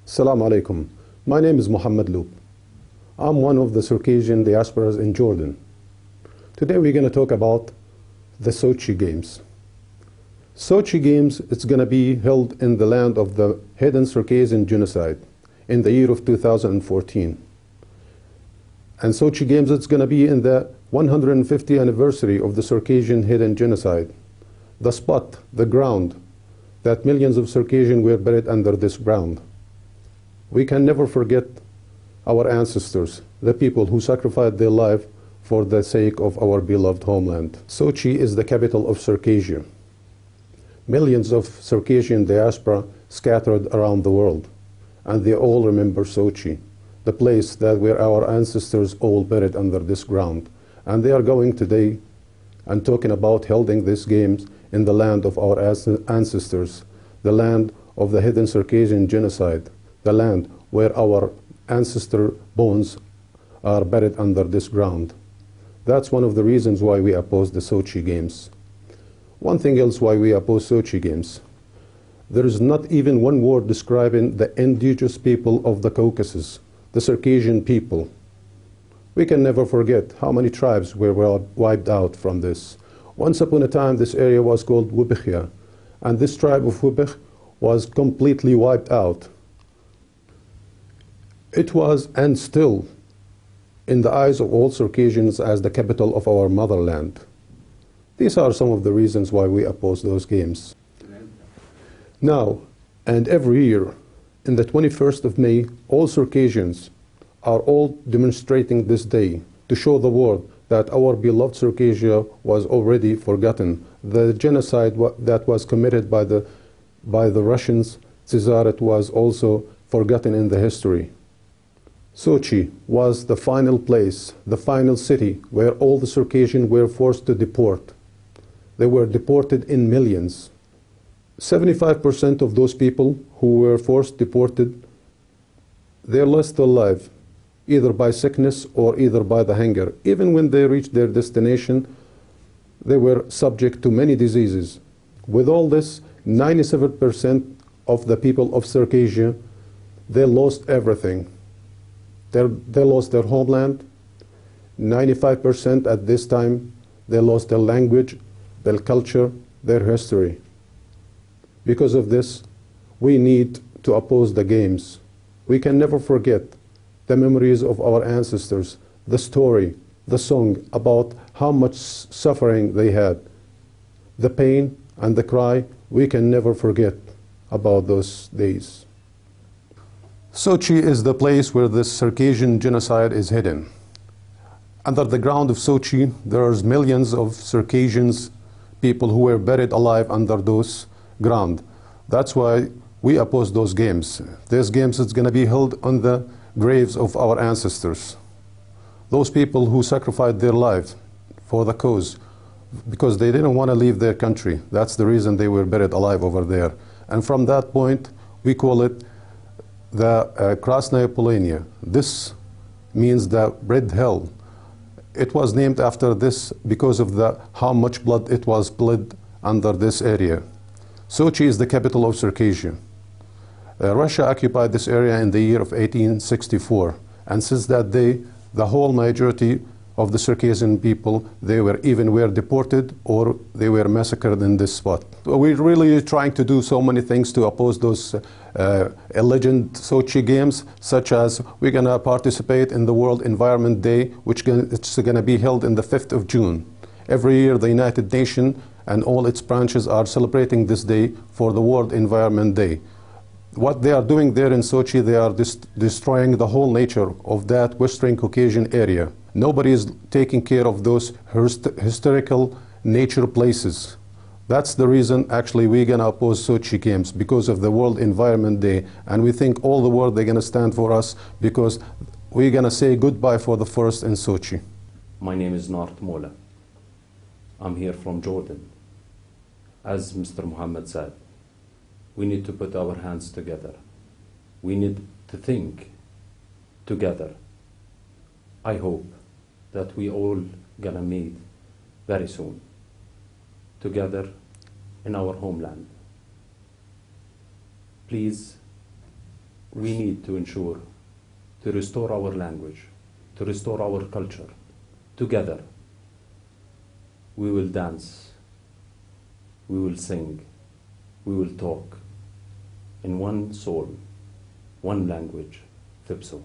Assalamu alaikum. My name is Mухамед Лу. I'm one of the Circassian diasporas in Jordan. Today we're going to talk about the Sochi Games. Sochi Games, it's going to be held in the land of the hidden Circassian genocide in the year of 2014. And Sochi Games, it's going to be in the 150th anniversary of the Circassian hidden genocide. The spot, the ground, that millions of Circassians were buried under this ground. We can never forget our ancestors, the people who sacrificed their life for the sake of our beloved homeland. Sochi is the capital of Circassia. Millions of Circassian diaspora scattered around the world, and they all remember Sochi, the place that where our ancestors all buried under this ground. And they are going today and talking about holding these games in the land of our ancestors, the land of the hidden Circassian genocide, the land where our ancestor bones are buried under this ground. That's one of the reasons why we oppose the Sochi Games. One thing else why we oppose Sochi Games. There is not even one word describing the indigenous people of the Caucasus, the Circassian people. We can never forget how many tribes were wiped out from this. Once upon a time, this area was called Wubikhya, and this tribe of Wubikh was completely wiped out. It was, and still, in the eyes of all Circassians, as the capital of our motherland. These are some of the reasons why we oppose those games. Now, and every year, in the 21st of May, all Circassians are all demonstrating this day to show the world that our beloved Circassia was already forgotten. The genocide that was committed by the Russians, Caesaret, was also forgotten in the history. Sochi was the final place, the final city where all the Circassians were forced to deport. They were deported in millions. 75% of those people who were forced deported, they lost their life, either by sickness or either by the hunger. Even when they reached their destination, they were subject to many diseases. With all this, 97% of the people of Circassia, they lost everything. They lost their homeland. 95% at this time, they lost their language, their culture, their history. Because of this, we need to oppose the games. We can never forget the memories of our ancestors, the story, the song about how much suffering they had. The pain and the cry, we can never forget about those days. Sochi is the place where this Circassian genocide is hidden. Under the ground of Sochi, there are millions of Circassians, people who were buried alive under those ground. That's why we oppose those games. These games is going to be held on the graves of our ancestors. Those people who sacrificed their life for the cause because they didn't want to leave their country. That's the reason they were buried alive over there. And from that point, we call it the Krasnaya Polenia. This means the red hell. It was named after this because of how much blood it was bled under this area. Sochi is the capital of Circassia. Russia occupied this area in the year of 1864, and since that day, the whole majority of the Circassian people, they were deported or they were massacred in this spot. We're really trying to do so many things to oppose those alleged Sochi Games, such as we're going to participate in the World Environment Day, which it's going to be held in the 5th of June. Every year, the United Nations and all its branches are celebrating this day for the World Environment Day. What they are doing there in Sochi, they are destroying the whole nature of that Western Caucasian area. Nobody is taking care of those historical nature places. That's the reason actually we're going to oppose Sochi Games, because of the World Environment Day. And we think all the world, they're going to stand for us because we're going to say goodbye for the forest in Sochi. My name is Narт Молэ. I'm here from Jordan. As Mr. Muhammad said, we need to put our hands together. We need to think together. I hope that we all gonna meet very soon, together in our homeland. Please we need to ensure to restore our language, to restore our culture. Together, we will dance, we will sing, we will talk in one soul, one language, Thipso.